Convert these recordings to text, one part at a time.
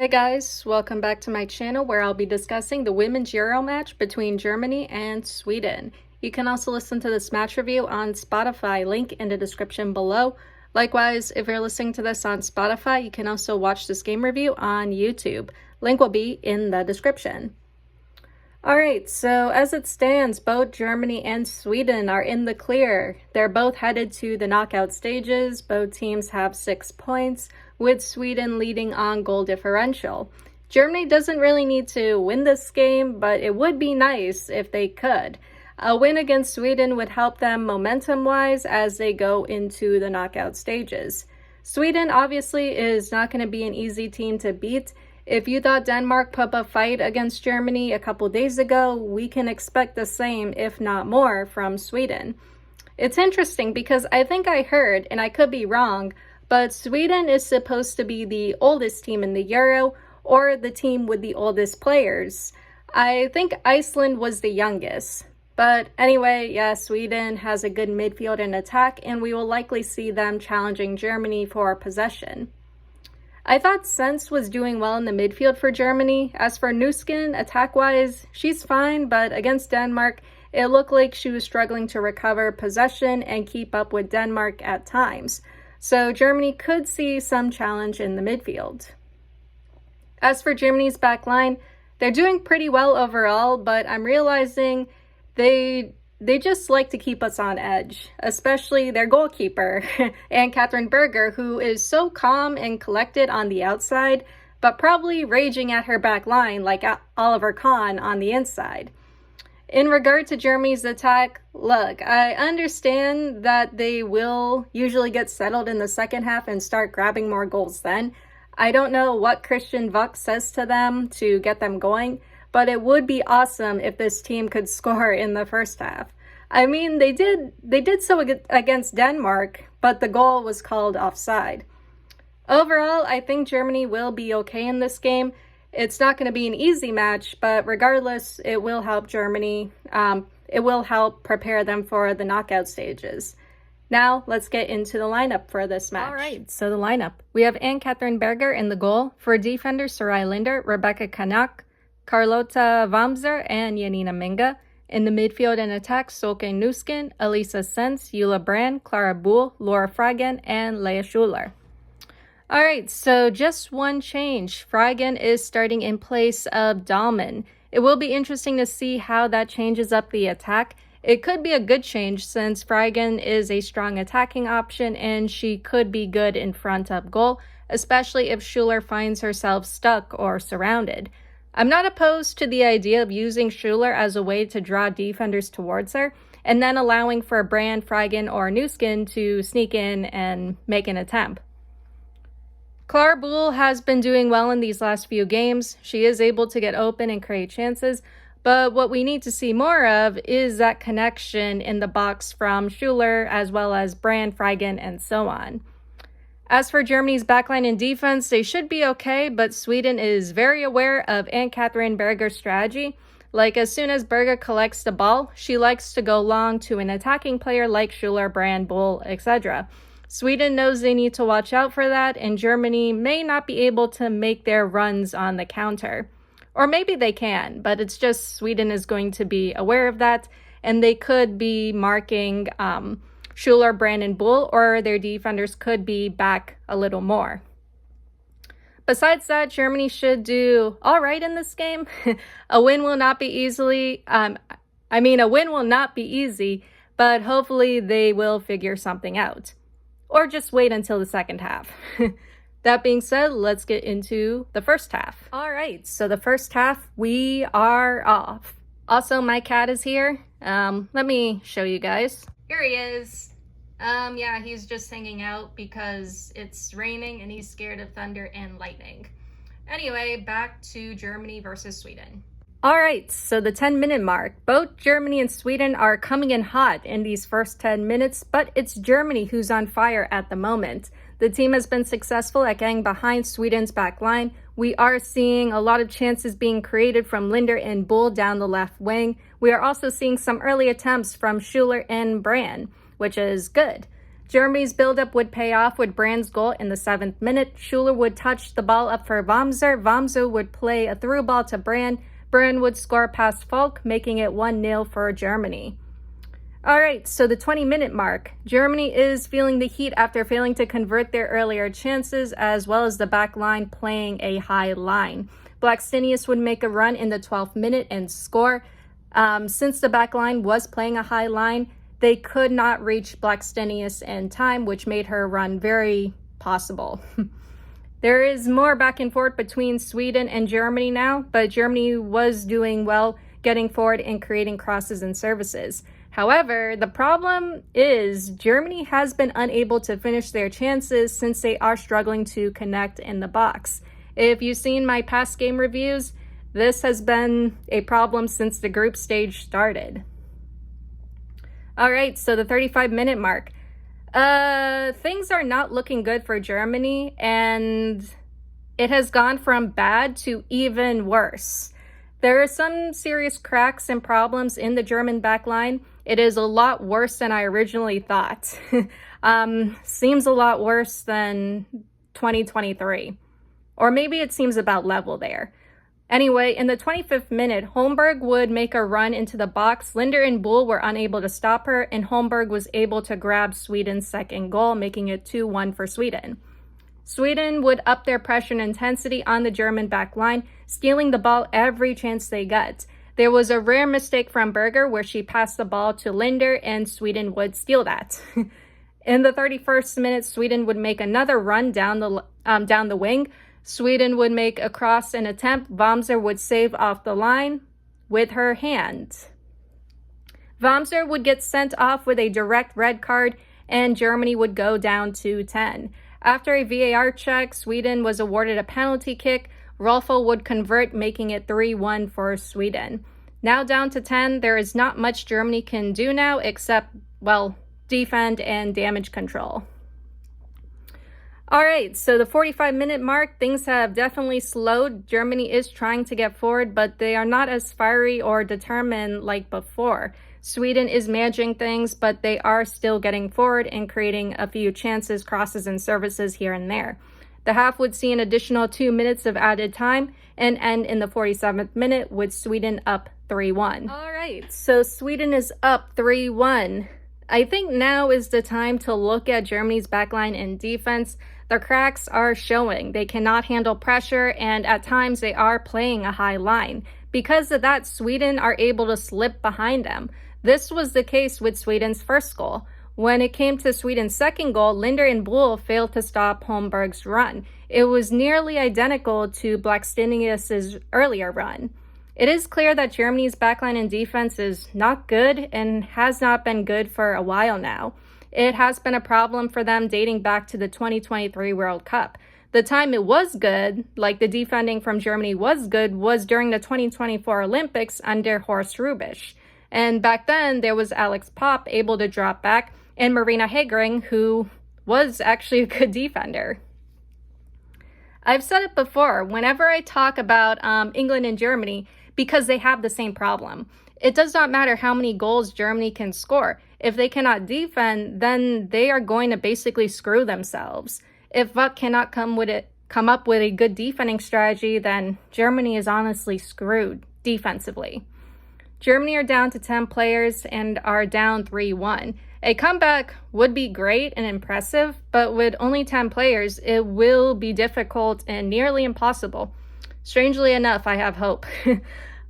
Hey guys, welcome back to my channel where I'll be discussing the Women's Euro match between Germany and Sweden. You can also listen to this match review on Spotify, link in the description below. Likewise, if you're listening to this on Spotify, you can also watch this game review on YouTube. Link will be in the description. Alright, so as it stands, both Germany and Sweden are in the clear. They're both headed to the knockout stages. Both teams have 6 points, with Sweden leading on goal differential. Germany doesn't really need to win this game, but it would be nice if they could. A win against Sweden would help them momentum-wise as they go into the knockout stages. Sweden obviously is not going to be an easy team to beat. If you thought Denmark put up a fight against Germany a couple days ago, we can expect the same, if not more, from Sweden. It's interesting because I think I heard, and I could be wrong, but Sweden is supposed to be the oldest team in the Euro, or the team with the oldest players. I think Iceland was the youngest. But anyway, yeah, Sweden has a good midfield and attack, and we will likely see them challenging Germany for possession. I thought Sens was doing well in the midfield for Germany. As for Nuskin, attack-wise, she's fine, but against Denmark, it looked like she was struggling to recover possession and keep up with Denmark at times. So Germany could see some challenge in the midfield. As for Germany's back line, they're doing pretty well overall, but I'm realizing they just like to keep us on edge, especially their goalkeeper, Anne-Katrin Berger, who is so calm and collected on the outside, but probably raging at her back line like Oliver Kahn on the inside. In regard to Germany's attack, look, I understand that they will usually get settled in the second half and start grabbing more goals then. I don't know what Christian Vuk says to them to get them going, but it would be awesome if this team could score in the first half. I mean, they did so against Denmark, but the goal was called offside. Overall, I think Germany will be okay in this game. It's not going to be an easy match, but regardless, it will help Germany. It will help prepare them for the knockout stages. Now, let's get into the lineup for this match. All right, so the lineup. We have Anne-Katrin Berger in the goal. For defenders, Sarai Linder, Rebecca Kanak, Carlota Wamser, and Janina Minga. In the midfield and attack, Solke Nuskin, Elisa Sens, Eula Brand, Clara Buhl, Laura Fragen, and Leah Schuler. All right, so just one change. Fragen is starting in place of Dahlmann. It will be interesting to see how that changes up the attack. It could be a good change since Fragen is a strong attacking option and she could be good in front of goal, especially if Schuler finds herself stuck or surrounded. I'm not opposed to the idea of using Schuler as a way to draw defenders towards her, and then allowing for Brand, Fragen, or Nuskin to sneak in and make an attempt. Clara Buhl has been doing well in these last few games. She is able to get open and create chances, but what we need to see more of is that connection in the box from Schuler as well as Brand, Fragen, and so on. As for Germany's backline and defense, they should be okay, but Sweden is very aware of Anne-Katrin Berger's strategy. Like, as soon as Berger collects the ball, she likes to go long to an attacking player like Schuler, Brand, Buhl, etc. Sweden knows they need to watch out for that, and Germany may not be able to make their runs on the counter. Or maybe they can, but it's just Sweden is going to be aware of that, and they could be marking Schuler, Brand, and Buhl, or their defenders could be back a little more. Besides that, Germany should do all right in this game. A win will not be easy, but hopefully they will figure something out. Or just wait until the second half. That being said, let's get into the first half. All right, so the first half, we are off. Also, my cat is here. Let me show you guys. Here he is. Yeah, he's just hanging out because it's raining and he's scared of thunder and lightning. Anyway, back to Germany versus Sweden. All right, so the 10-minute mark. Both Germany and Sweden are coming in hot in these first 10 minutes, but it's Germany who's on fire at the moment. The team has been successful at getting behind Sweden's back line. We are seeing a lot of chances being created from Linder and Buhl down the left wing. We are also seeing some early attempts from Schuler and Brand, which is good. Germany's buildup would pay off with Brand's goal in the 7th minute. Schuler would touch the ball up for Wamser. Wamser would play a through ball to Brand. Brand would score past Falk, making it 1-0 for Germany. All right, so the 20-minute mark. Germany is feeling the heat after failing to convert their earlier chances, as well as the back line playing a high line. Blackstenius would make a run in the 12th minute and score. Since the back line was playing a high line, they could not reach Blackstenius in time, which made her run very possible. There is more back and forth between Sweden and Germany now, but Germany was doing well, getting forward and creating crosses and services. However, the problem is Germany has been unable to finish their chances since they are struggling to connect in the box. If you've seen my past game reviews, this has been a problem since the group stage started. All right, so the 35-minute mark. Things are not looking good for Germany, and it has gone from bad to even worse. There are some serious cracks and problems in the German backline. It is a lot worse than I originally thought. Seems a lot worse than 2023. Or maybe it seems about level there. Anyway, in the 25th minute, Holmberg would make a run into the box. Linder and Bull were unable to stop her, and Holmberg was able to grab Sweden's second goal, making it 2-1 for Sweden. Sweden would up their pressure and intensity on the German back line, stealing the ball every chance they got. There was a rare mistake from Berger where she passed the ball to Linder, and Sweden would steal that. In the 31st minute, Sweden would make another run down the wing. Sweden would make a cross and attempt. Wamser would save off the line with her hand. Wamser would get sent off with a direct red card, and Germany would go down to 10. After a VAR check, Sweden was awarded a penalty kick. Rolfo would convert, making it 3-1 for Sweden. Now down to 10, there is not much Germany can do now except, well, defend and damage control. All right, so the 45-minute mark, things have definitely slowed. Germany is trying to get forward, but they are not as fiery or determined like before. Sweden is managing things, but they are still getting forward and creating a few chances, crosses, and services here and there. The half would see an additional 2 minutes of added time and end in the 47th minute with Sweden up 3-1. All right, so Sweden is up 3-1. I think now is the time to look at Germany's backline and defense. The cracks are showing. They cannot handle pressure, and at times they are playing a high line. Because of that, Sweden are able to slip behind them. This was the case with Sweden's first goal. When it came to Sweden's second goal, Linder and Bull failed to stop Holmberg's run. It was nearly identical to Blackstenius' earlier run. It is clear that Germany's backline and defense is not good and has not been good for a while now. It has been a problem for them dating back to the 2023 World Cup. The time it was good, like the defending from Germany was good, was during the 2024 Olympics under Horst Rubisch. And back then, there was Alex Popp able to drop back, and Marina Hegering, who was actually a good defender. I've said it before, whenever I talk about England and Germany, because they have the same problem. It does not matter how many goals Germany can score. If they cannot defend, then they are going to basically screw themselves. If Vuk cannot come up with a good defending strategy, then Germany is honestly screwed defensively. Germany are down to 10 players and are down 3-1. A comeback would be great and impressive, but with only 10 players, it will be difficult and nearly impossible. Strangely enough, I have hope.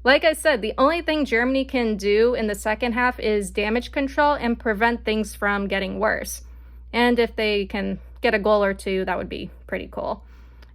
Like I said, the only thing Germany can do in the second half is damage control and prevent things from getting worse. And if they can get a goal or two, that would be pretty cool.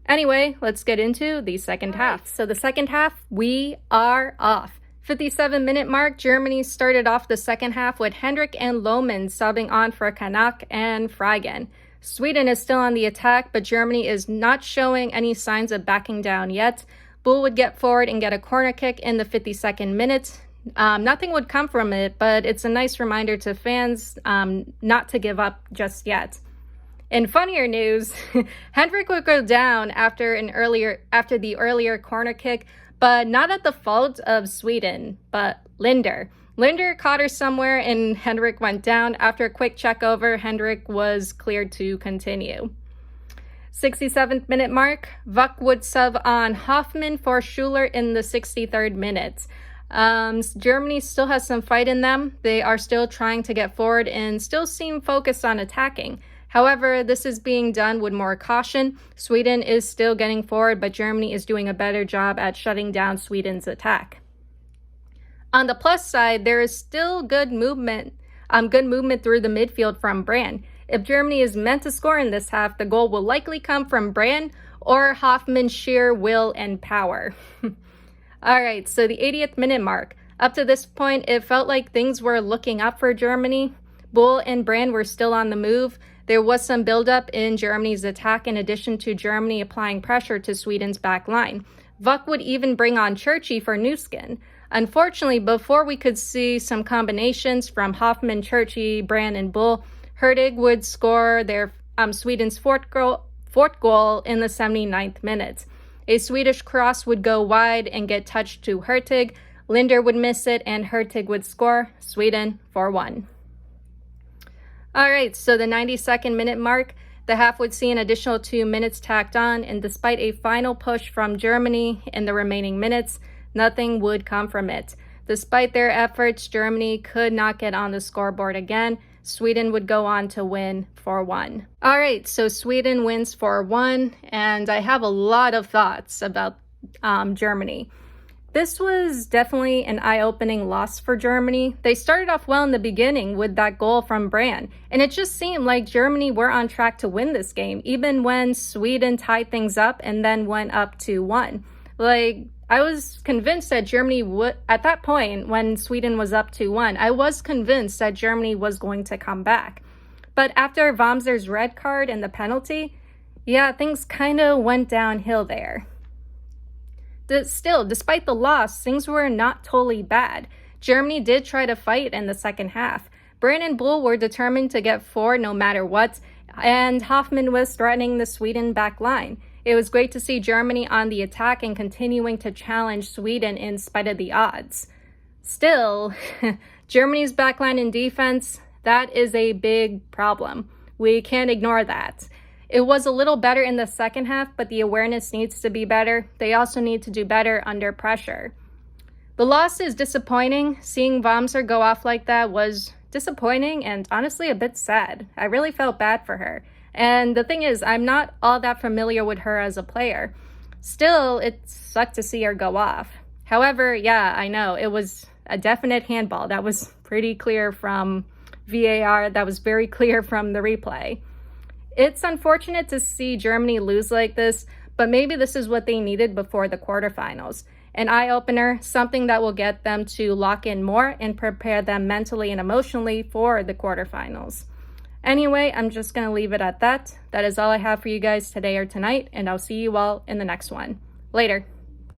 Anyway, let's get into the second half. So the second half, we are off. 57-minute mark, Germany started off the second half with Hendrik and Lohmann subbing on for Kanak and Freigen. Sweden is still on the attack, but Germany is not showing any signs of backing down yet. Bull would get forward and get a corner kick in the 52nd minute. Nothing would come from it, but it's a nice reminder to fans not to give up just yet. In funnier news, Hendrik would go down after the earlier corner kick, but not at the fault of Sweden, but Linder. Linder caught her somewhere and Hendrik went down. After a quick check over, Hendrik was cleared to continue. 67th minute mark, Vuck would sub on Hoffman for Schuler in the 63rd minute. Germany still has some fight in them. They are still trying to get forward and still seem focused on attacking. However, this is being done with more caution. Sweden is still getting forward, but Germany is doing a better job at shutting down Sweden's attack. On the plus side, there is still good movement through the midfield from Brand. If Germany is meant to score in this half, the goal will likely come from Brand or Hoffman's sheer will and power. All right, so the 80th minute mark. Up to this point, it felt like things were looking up for Germany. Bull and Brand were still on the move. There was some buildup in Germany's attack in addition to Germany applying pressure to Sweden's back line. Vuck would even bring on Churchy for Nuskin. Unfortunately, before we could see some combinations from Hoffman, Churchy, Brand, and Bull, Hurtig would score their Sweden's fourth goal in the 79th minute. A Swedish cross would go wide and get touched to Hurtig. Linder would miss it and Hurtig would score. Sweden 4-1. All right, so the 92nd minute mark, the half would see an additional 2 minutes tacked on, and despite a final push from Germany in the remaining minutes, nothing would come from it. Despite their efforts, Germany could not get on the scoreboard again. Sweden would go on to win 4-1. All right, so Sweden wins 4-1, and I have a lot of thoughts about Germany. This was definitely an eye-opening loss for Germany. They started off well in the beginning with that goal from Brand, and it just seemed like Germany were on track to win this game, even when Sweden tied things up and then went up 2-1. I was convinced that Germany would, at that point, when Sweden was up 2-1, I was convinced that Germany was going to come back. But after Wamser's red card and the penalty, yeah, things kind of went downhill there. Still, despite the loss, things were not totally bad. Germany did try to fight in the second half. Brand and Bull were determined to get forward no matter what, and Hoffman was threatening the Sweden back line. It was great to see Germany on the attack and continuing to challenge Sweden in spite of the odds. Still, Germany's backline and defense, that is a big problem. We can't ignore that. It was a little better in the second half, but the awareness needs to be better. They also need to do better under pressure. The loss is disappointing. Seeing Wamser go off like that was disappointing and honestly a bit sad. I really felt bad for her. And the thing is, I'm not all that familiar with her as a player. Still, it sucked to see her go off. However, yeah, I know, it was a definite handball. That was pretty clear from VAR. That was very clear from the replay. It's unfortunate to see Germany lose like this, but maybe this is what they needed before the quarterfinals. An eye-opener, something that will get them to lock in more and prepare them mentally and emotionally for the quarterfinals. Anyway, I'm just going to leave it at that. That is all I have for you guys today or tonight, and I'll see you all in the next one. Later.